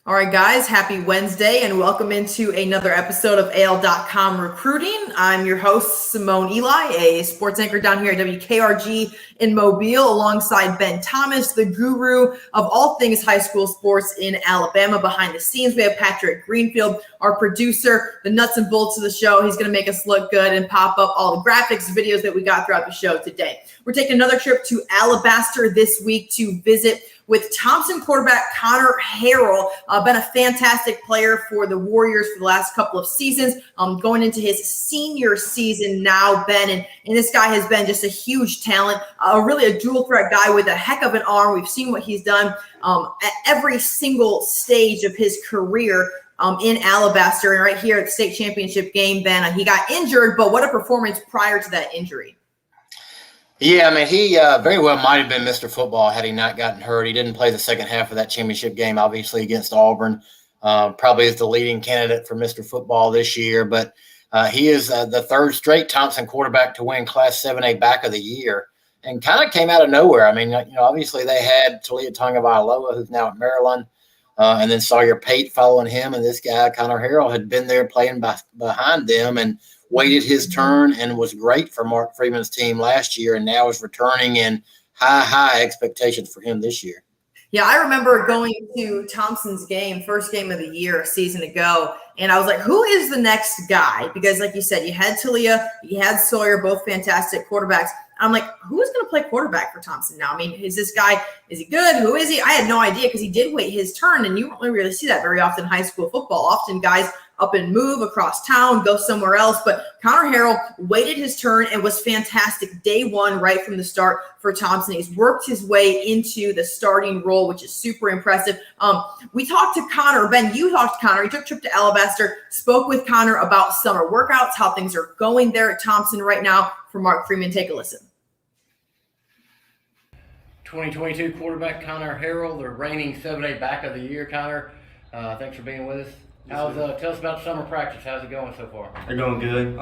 All right, guys, happy Wednesday and welcome into another episode of AL.com Recruiting. I'm your host, Simone Eli, a sports anchor down here at WKRG in Mobile, alongside Ben Thomas, the guru of all things high school sports in Alabama. Behind the scenes, we have Patrick Greenfield, our producer, the nuts and bolts of the show. He's going to make us look good and pop up all the graphics, videos that we got throughout the show today. We're taking another trip to Alabaster this week to visit with Thompson quarterback Conner Harrell. Been a fantastic player for the Warriors for the last couple of seasons, going into his senior season now, Ben. And this guy has been just a huge talent, really a dual threat guy with a heck of an arm. We've seen what he's done at every single stage of his career in Alabaster. And right here at the state championship game, Ben, he got injured, but what a performance prior to that injury. Yeah, I mean, he very well might have been Mr. Football had he not gotten hurt. He didn't play the second half of that championship game, obviously, against Auburn. Probably is the leading candidate for Mr. Football this year, but he is the third straight Thompson quarterback to win Class 7A Back of the Year, and kind of came out of nowhere. I mean, obviously they had Talia Tagovailoa, who's now at Maryland, and then Sawyer Pate following him, and this guy, Conner Harrell, had been there playing behind them and waited his turn and was great for Mark Freeman's team last year, and now is returning, and high expectations for him this year. Yeah, I remember going to Thompson's game, first game of the year a season ago, and I was like, who is the next guy? Because like you said, you had Talia, you had Sawyer, both fantastic quarterbacks. I'm like, who is going to play quarterback for Thompson now? I mean, is this guy, is he good? Who is he? I had no idea because he did wait his turn, and you don't really see that very often in high school football. Often guys up and move across town, go somewhere else. But Conner Harrell waited his turn and was fantastic day one right from the start for Thompson. He's worked his way into the starting role, which is super impressive. We talked to Conner. Ben, you talked to Conner. He took a trip to Alabaster, spoke with Conner about summer workouts, how things are going there at Thompson right now. For Mark Freeman, take a listen. 2022 quarterback Conner Harrell, the reigning 7A Back of the Year. Conner, thanks for being with us. Tell us about summer practice. How's it going so far? They're going good.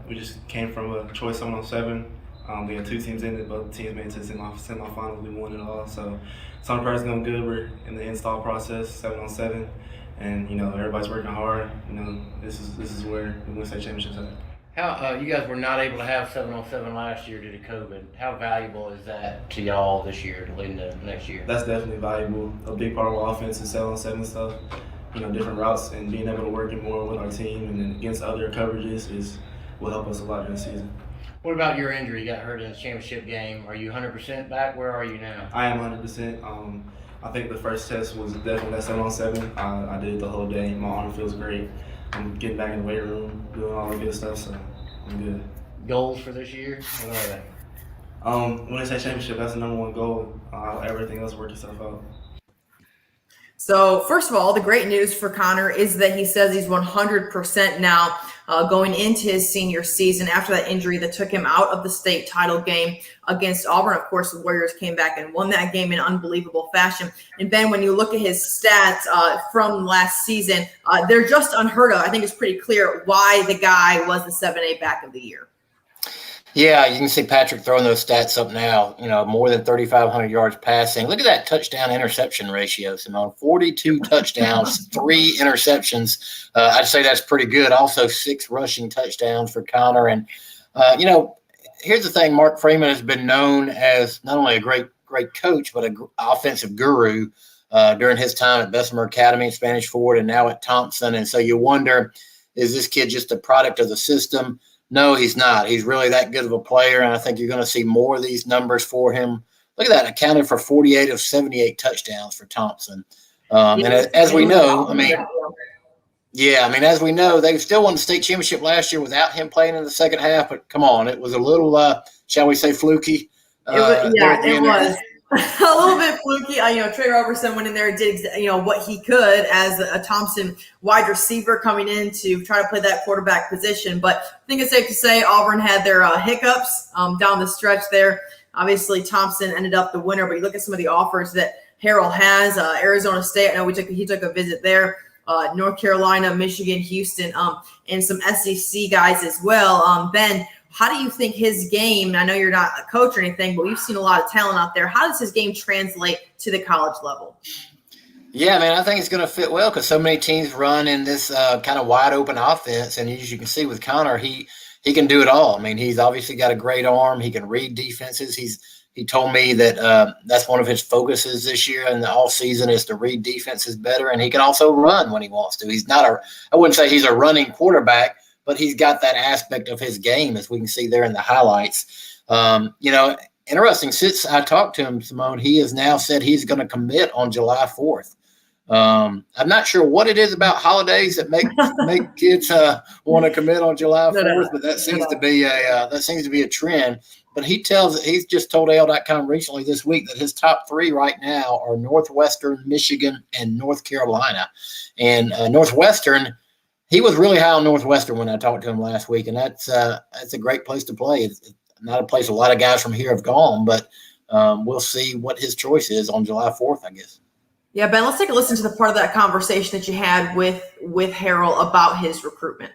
We just came from a choice 7-on-7. We had two teams in it, both teams made it to the semifinals. We won it all. So summer practice is going good. We're in the install process, 7-on-7, and everybody's working hard. This is where we win state championships at. How you guys were not able to have 7-on-7 last year due to COVID. How valuable is that to y'all this year, leading to next year? That's definitely valuable. A big part of our offense is 7-on-7 stuff. Different routes, and being able to work it more with our team and then against other coverages will help us a lot during the season. What about your injury? You got hurt in the championship game. Are you 100% back? Where are you now? I am 100%. I think the first test was definitely that 7-on-7. I did it the whole day. My arm feels great. I'm getting back in the weight room, doing all the good stuff, so I'm good. Goals for this year? What are they? When I say championship, that's the number one goal. Everything else work itself out. So first of all, the great news for Conner is that he says he's 100% now going into his senior season after that injury that took him out of the state title game against Auburn. Of course, the Warriors came back and won that game in unbelievable fashion. And Ben, when you look at his stats from last season, they're just unheard of. I think it's pretty clear why the guy was the 7A Back of the Year. Yeah, you can see Patrick throwing those stats up now, more than 3,500 yards passing. Look at that touchdown interception ratio, Simone. 42 touchdowns, 3 interceptions. I'd say that's pretty good. Also 6 rushing touchdowns for Conner. And, here's the thing. Mark Freeman has been known as not only a great coach, but an offensive guru during his time at Bessemer Academy at Spanish Ford and now at Thompson. And so you wonder, is this kid just a product of the system? No, he's not. He's really that good of a player, and I think you're going to see more of these numbers for him. Look at that, accounted for 48 of 78 touchdowns for Thompson. And as we know, as we know, they still won the state championship last year without him playing in the second half, but come on, it was a little, shall we say, fluky. It was. A little bit fluky. Trey Roberson went in there and did, what he could as a Thompson wide receiver coming in to try to play that quarterback position. But I think it's safe to say Auburn had their hiccups down the stretch there. Obviously, Thompson ended up the winner, but you look at some of the offers that Harrell has. Arizona State, I know he took a visit there. North Carolina, Michigan, Houston, and some SEC guys as well. Ben, how do you think his game, I know you're not a coach or anything, but we've seen a lot of talent out there. How does his game translate to the college level? Yeah, man, I think it's going to fit well because so many teams run in this kind of wide open offense, and as you can see with Connor, he can do it all. I mean, he's obviously got a great arm. He can read defenses. He told me that that's one of his focuses this year and the all season is to read defenses better, and he can also run when he wants to. He's not I wouldn't say he's a running quarterback, but he's got that aspect of his game, as we can see there in the highlights. Interesting. Since I talked to him, Simone, he has now said he's going to commit on July 4th. I'm not sure what it is about holidays that make kids want to commit on July 4th, but that seems to be a trend. But he's just told AL.com recently this week that his top three right now are Northwestern, Michigan, and North Carolina. And Northwestern, he was really high on Northwestern when I talked to him last week, and that's a great place to play. It's not a place a lot of guys from here have gone, but we'll see what his choice is on July 4th, I guess. Yeah, Ben, let's take a listen to the part of that conversation that you had with Harrell about his recruitment.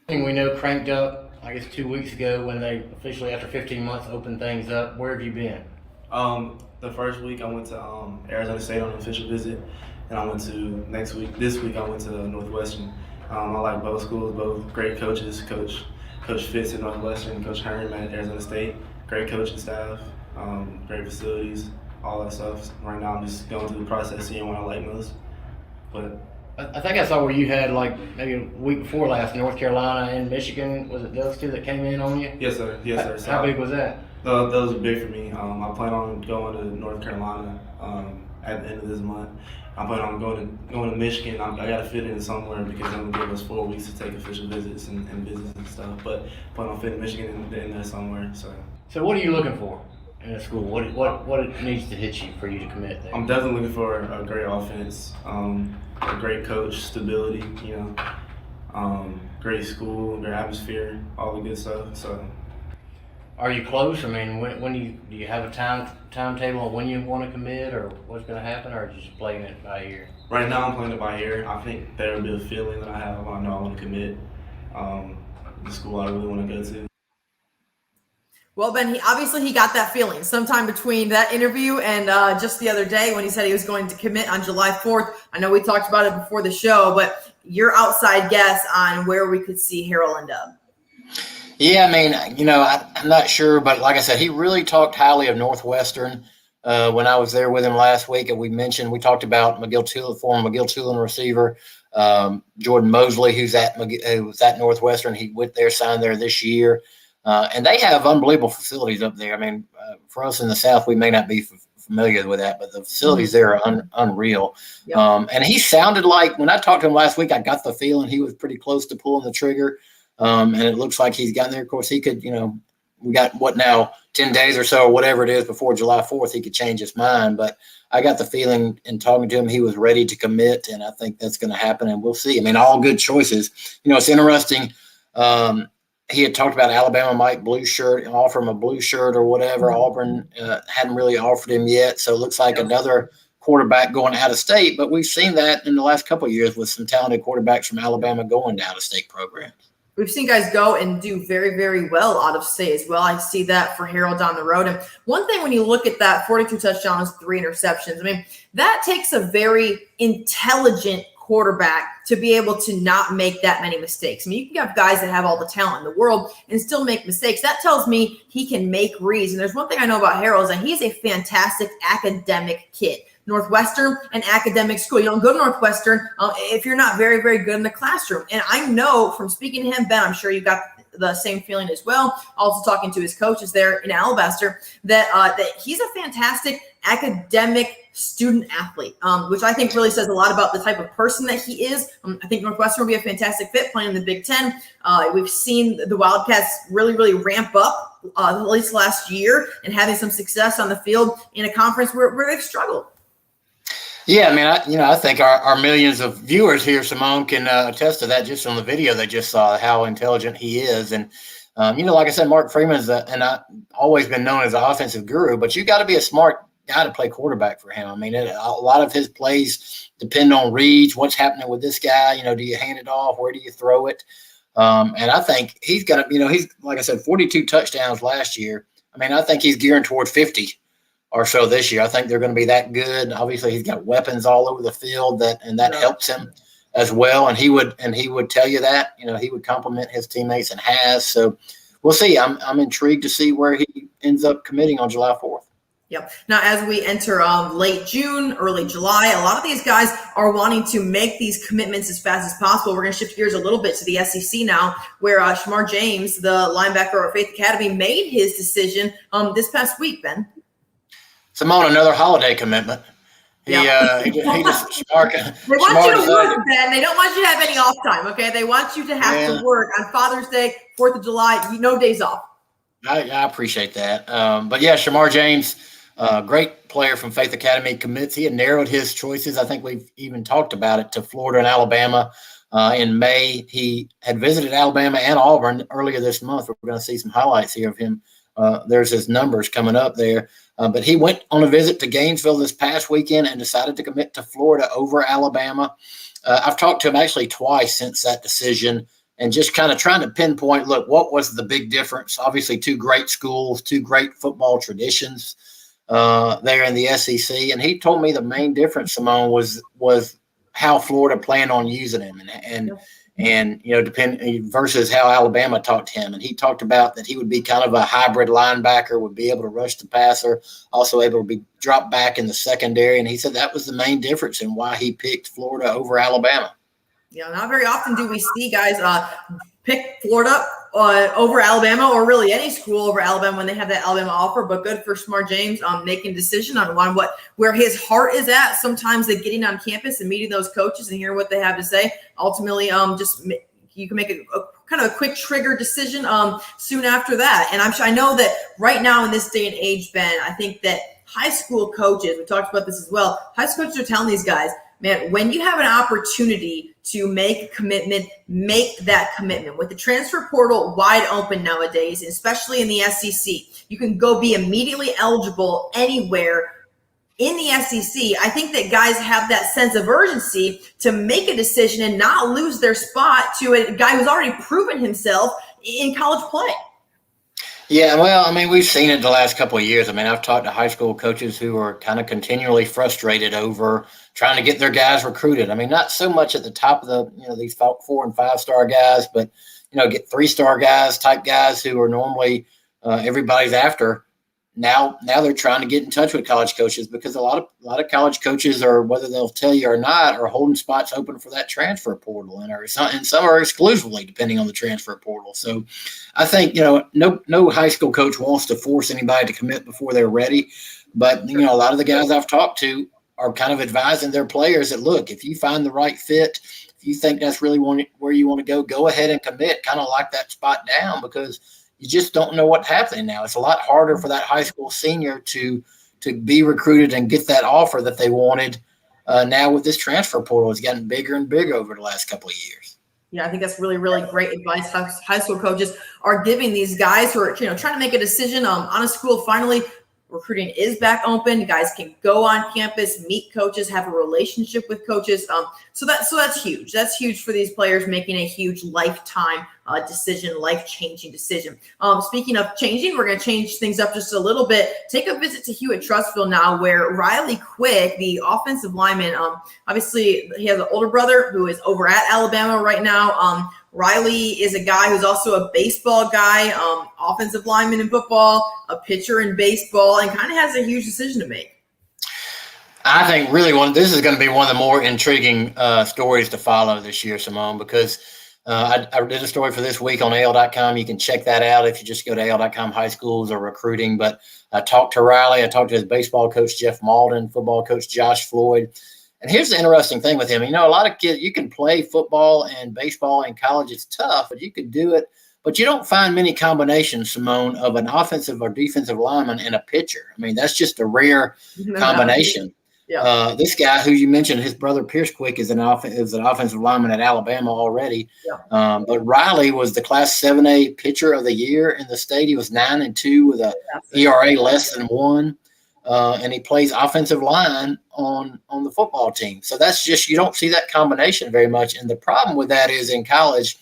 We know cranked up, I guess 2 weeks ago when they officially, after 15 months, opened things up. Where have you been? The first week I went to Arizona State on an official visit, and I went to this week I went to Northwestern. I like both schools, both great coaches. Coach Fitz at Northwestern, Coach Herman at Arizona State, great coaching staff, great facilities, all that stuff. Right now I'm just going through the process, seeing what I like most. But I think I saw where you had maybe a week before last, North Carolina and Michigan. Was it those two that came in on you? Yes, sir. Yes, sir. So how big was that? Those are big for me. I plan on going to North Carolina at the end of this month. I plan on going to Michigan. I got to fit in somewhere because they're going to give us 4 weeks to take official visits and visits and stuff. But I plan on fitting Michigan in there somewhere. So what are you looking for in a school? What it needs to hit you for you to commit there? I'm definitely looking for a great offense, a great coach, stability, great school, great atmosphere, all the good stuff. So, are you close? I mean, when do you have a timetable on when you want to commit, or what's going to happen, or are you just playing it by ear? Right now, I'm playing it by ear. I think there will be a feeling that I have when I know I want to commit. The school I really want to go to. Well, Ben, he got that feeling sometime between that interview and just the other day when he said he was going to commit on July 4th. I know we talked about it before the show, but your outside guess on where we could see Harrell end up. Yeah, I mean, I'm not sure, but like I said, he really talked highly of Northwestern when I was there with him last week. And we talked about former McGill Tulane receiver, Jordan Mosley, who was at Northwestern. He went there, signed there this year. And they have unbelievable facilities up there. I mean, for us in the South, we may not be familiar with that, but the facilities there are unreal. Yep. And he sounded like, when I talked to him last week, I got the feeling he was pretty close to pulling the trigger. And it looks like he's gotten there. Of course, he could, we got 10 days or so or whatever it is before July 4th, he could change his mind. But I got the feeling in talking to him, he was ready to commit, and I think that's going to happen, and we'll see. I mean, all good choices. It's interesting. He had talked about Alabama might offer him a blue shirt or whatever. Auburn hadn't really offered him yet. So it looks like another quarterback going out of state. But we've seen that in the last couple of years with some talented quarterbacks from Alabama going to out-of-state programs. We've seen guys go and do very, very well out of state as well. I see that for Harrell down the road. And one thing when you look at that 42 touchdowns, 3 interceptions, I mean, that takes a very intelligent quarterback to be able to not make that many mistakes. I mean, you can have guys that have all the talent in the world and still make mistakes. That tells me he can make reads. And there's one thing I know about Harrell is that he's a fantastic academic kid. Northwestern, an academic school. You don't go to Northwestern if you're not very, very good in the classroom. And I know from speaking to him, Ben, I'm sure you got the same feeling as well. Also talking to his coaches there in Alabaster, that he's a fantastic academic student athlete, which I think really says a lot about the type of person that he is. I think Northwestern will be a fantastic fit playing in the Big Ten. We've seen the Wildcats really, really ramp up at least last year and having some success on the field in a conference where they've struggled. Yeah, I mean, I think our millions of viewers here, Simone, can attest to that just on the video they just saw, how intelligent he is. And, like I said, Mark Freeman is I've always been known as an offensive guru, but you got to be a smart guy to play quarterback for him. I mean, a lot of his plays depend on reads, what's happening with this guy. Do you hand it off? Where do you throw it? And I think he's going to, he's, like I said, 42 touchdowns last year. I mean, I think he's gearing toward 50 or so this year. I think they're going to be that good. Obviously, he's got weapons all over the field that helps him as well. And he would tell you that, he would compliment his teammates and has. So we'll see. I'm intrigued to see where he ends up committing on July 4th. Yep. Now, as we enter late June, early July, a lot of these guys are wanting to make these commitments as fast as possible. We're going to shift gears a little bit to the SEC now, where Shemar James, the linebacker at Faith Academy, made his decision this past week, Ben. Simone, another holiday commitment. He just they want you to work, Ben. They don't want you to have any off time, okay? They want you to have to work on Father's Day, 4th of July, no days off. I appreciate that. But yeah, Shemar James, great player from Faith Academy, commits. He had narrowed his choices. I think we've even talked about it, to Florida and Alabama in May. He had visited Alabama and Auburn earlier this month. We're going to see some highlights here of him. There's his numbers coming up there. But he went on a visit to Gainesville this past weekend and decided to commit to Florida over Alabama. I've talked to him actually twice since that decision, and just kind of trying to pinpoint, look, what was the big difference? Obviously, two great schools, two great football traditions there in the SEC. And he told me the main difference, Simone, was how Florida planned on using him and versus how Alabama talked to him. And he talked about that he would be kind of a hybrid linebacker, would be able to rush the passer, also able to be dropped back in the secondary. And he said that was the main difference in why he picked Florida over Alabama. Yeah, not very often do we see guys pick Florida over Alabama, or really any school over Alabama when they have that Alabama offer. But good for Shemar James making a decision on where his heart is at. Sometimes the getting on campus and meeting those coaches and hearing what they have to say. Ultimately, you can make a kind of a quick trigger decision soon after that. And I know that right now in this day and age, Ben, I think that high school coaches, we talked about this as well, high school coaches are telling these guys, man, when you have an opportunity to make a commitment, make that commitment. With the transfer portal wide open nowadays, especially in the SEC, you can go be immediately eligible anywhere in the SEC. I think that guys have that sense of urgency to make a decision and not lose their spot to a guy who's already proven himself in college play. Yeah, well, I mean, we've seen it the last couple of years. I mean, I've talked to high school coaches who are kind of continually frustrated over trying to get their guys recruited. I mean, not so much at the top of these 4 and 5 star guys, but, get 3-star guys, type guys who are normally everybody's after. Now they're trying to get in touch with college coaches, because a lot of college coaches are, whether they'll tell you or not, are holding spots open for that transfer portal, and some are exclusively depending on the transfer portal. So I think, no high school coach wants to force anybody to commit before they're ready. But, a lot of the guys I've talked to are kind of advising their players that, look, if you find the right fit, if you think that's really where you want to go ahead and commit, kind of lock that spot down, because you just don't know what's happening now. It's a lot harder for that high school senior to be recruited and get that offer that they wanted. Now with this transfer portal, it's gotten bigger and bigger over the last couple of years. Yeah, I think that's really, really great advice high school coaches are giving these guys who are, trying to make a decision on a school. Finally, recruiting is back open. You guys can go on campus, meet coaches, have a relationship with coaches. So that's huge. That's huge for these players, making a huge lifetime decision, life-changing decision. Speaking of changing, we're going to change things up just a little bit. Take a visit to Hewitt-Trussville now, where Riley Quick, the offensive lineman, obviously he has an older brother who is over at Alabama right now. Riley is a guy who's also a baseball guy, offensive lineman in football, a pitcher in baseball, and kind of has a huge decision to make. I think really this is going to be one of the more intriguing stories to follow this year, Simone, because I did a story for this week on AL.com. You can check that out if you just go to AL.com high schools or recruiting. But I talked to Riley. I talked to his baseball coach, Jeff Malden, football coach, Josh Floyd. And here's the interesting thing with him. A lot of kids, you can play football and baseball in college. It's tough, but you can do it. But you don't find many combinations, Simone, of an offensive or defensive lineman and a pitcher. I mean, that's just a rare combination. Yeah. This guy who you mentioned, his brother Pierce Quick is an offensive lineman at Alabama already. Yeah. But Riley was the Class 7A pitcher of the year in the state. He was 9-2 with a ERA less than 1. And he plays offensive line on the football team. So that's just, you don't see that combination very much. And the problem with that is in college,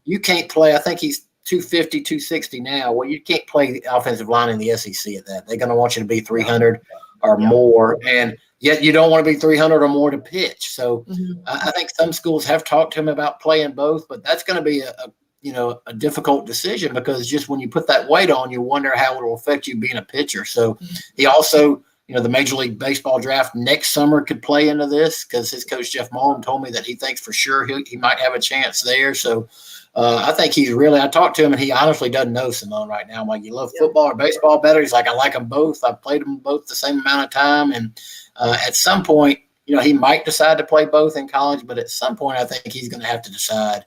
you can't play. I think he's 250, 260 now. Well, you can't play the offensive line in the SEC at that. They're going to want you to be 300 or more, and yet you don't want to be 300 or more to pitch. So I think some schools have talked to him about playing both, but that's going to be a difficult decision, because just when you put that weight on, you wonder how it will affect you being a pitcher. So he also, the Major League Baseball draft next summer could play into this, because his coach Jeff Mullen told me that he thinks for sure he might have a chance there. So I think I talked to him, and he honestly doesn't know, Simone, right now. I'm like, you love football or baseball better? He's like, I like them both. I've played them both the same amount of time. And at some point, he might decide to play both in college, but at some point I think he's going to have to decide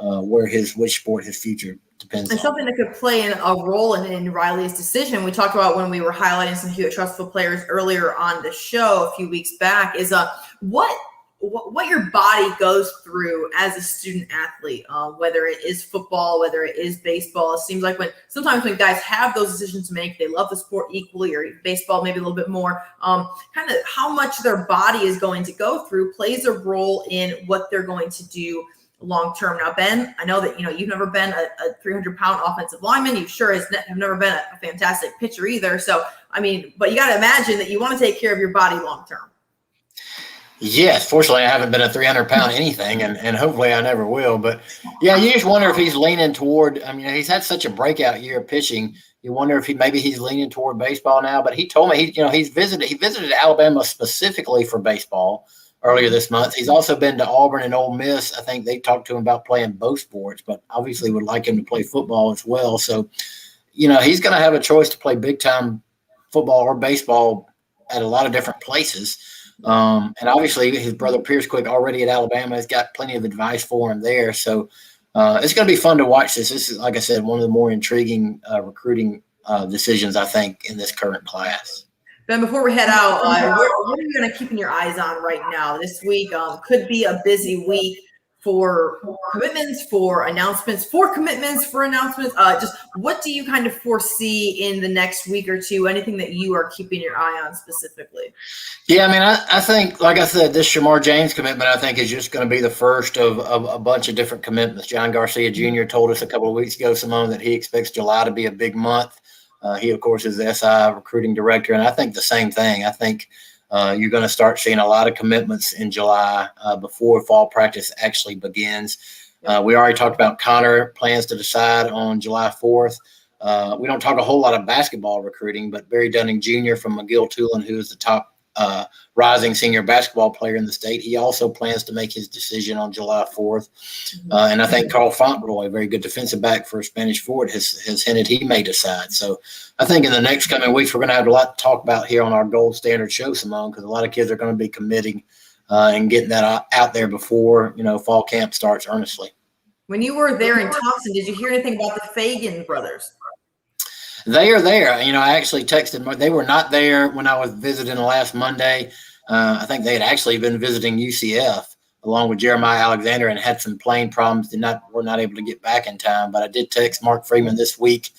which sport his future depends on. And something that could play a role in Riley's decision, we talked about when we were highlighting some Hewitt Trustful players earlier on the show a few weeks back, is what your body goes through as a student athlete, whether it is football, whether it is baseball. It seems like sometimes when guys have those decisions to make, they love the sport equally, or baseball maybe a little bit more, kind of how much their body is going to go through plays a role in what they're going to do long term. Now, Ben, I know that you've never been a 300-pound offensive lineman. You sure have never been a fantastic pitcher either. So, but you got to imagine that you want to take care of your body long term. Yes, fortunately, I haven't been a 300-pound anything, and hopefully I never will. But, yeah, you just wonder if he's leaning toward – he's had such a breakout year of pitching. You wonder if he's leaning toward baseball now. But he told me he visited Alabama specifically for baseball earlier this month. He's also been to Auburn and Ole Miss. I think they talked to him about playing both sports, but obviously would like him to play football as well. So, he's going to have a choice to play big-time football or baseball at a lot of different places. And obviously his brother Pierce Quick already at Alabama has got plenty of advice for him there. So it's going to be fun to watch this. This is, like I said, one of the more intriguing recruiting decisions, I think, in this current class. Ben, before we head out, what are you going to keep your eyes on right now? This week could be a busy week for commitments, for announcements, just what do you kind of foresee in the next week or two? Anything that you are keeping your eye on specifically? Yeah, I think, like I said, this Shemar James commitment, I think, is just going to be the first of a bunch of different commitments. John Garcia Jr. told us a couple of weeks ago, Simone, that he expects July to be a big month. He, of course, is the SI recruiting director, and I think the same thing. I think you're going to start seeing a lot of commitments in July before fall practice actually begins. We already talked about Connor plans to decide on July 4th. We don't talk a whole lot of basketball recruiting, but Barry Dunning Jr. from McGill-Tulane, who is the top rising senior basketball player in the state, he also plans to make his decision on July 4th. And I think Carl Fauntleroy, a very good defensive back for Spanish Fort, has hinted he may decide. So I think in the next coming weeks, we're going to have a lot to talk about here on our Gold Standard show, Simone, because a lot of kids are going to be committing and getting that out there before, fall camp starts earnestly. When you were there in Thompson, did you hear anything about the Fagan brothers? They are there. I actually texted them. They were not there when I was visiting last Monday. I think they had actually been visiting UCF along with Jeremiah Alexander and had some plane problems. Were not able to get back in time. But I did text Mark Freeman this week,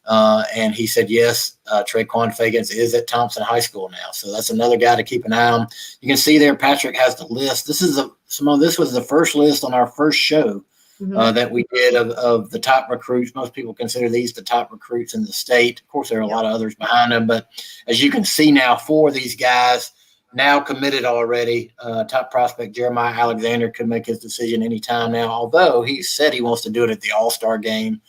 and he said, yes, Traquan Fagans is at Thompson High School now. So that's another guy to keep an eye on. You can see there Patrick has the list. This was the first list on our first show that we did of the top recruits. Most people consider these the top recruits in the state. Of course, there are a lot of others behind them, but as you can see now, 4 of these guys now committed already. Top prospect Jeremiah Alexander could make his decision anytime now, although he said he wants to do it at the All-Star game.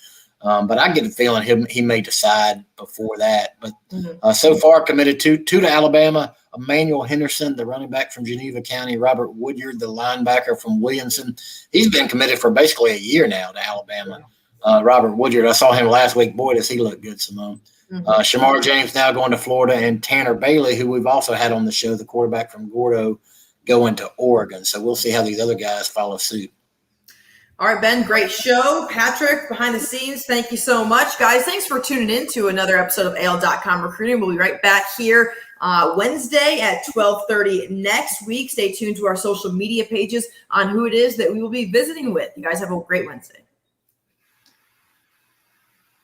But I get a feeling he may decide before that. But so far committed two to Alabama, Emmanuel Henderson, the running back from Geneva County, Robert Woodyard, the linebacker from Williamson. He's been committed for basically a year now to Alabama. Robert Woodyard, I saw him last week. Boy, does he look good, Simone. Shemar James now going to Florida, and Tanner Bailey, who we've also had on the show, the quarterback from Gordo, going to Oregon. So we'll see how these other guys follow suit. All right, Ben, great show. Patrick, behind the scenes, thank you so much. Guys, thanks for tuning in to another episode of AL.com Recruiting. We'll be right back here Wednesday at 12:30 next week. Stay tuned to our social media pages on who it is that we will be visiting with. You guys have a great Wednesday.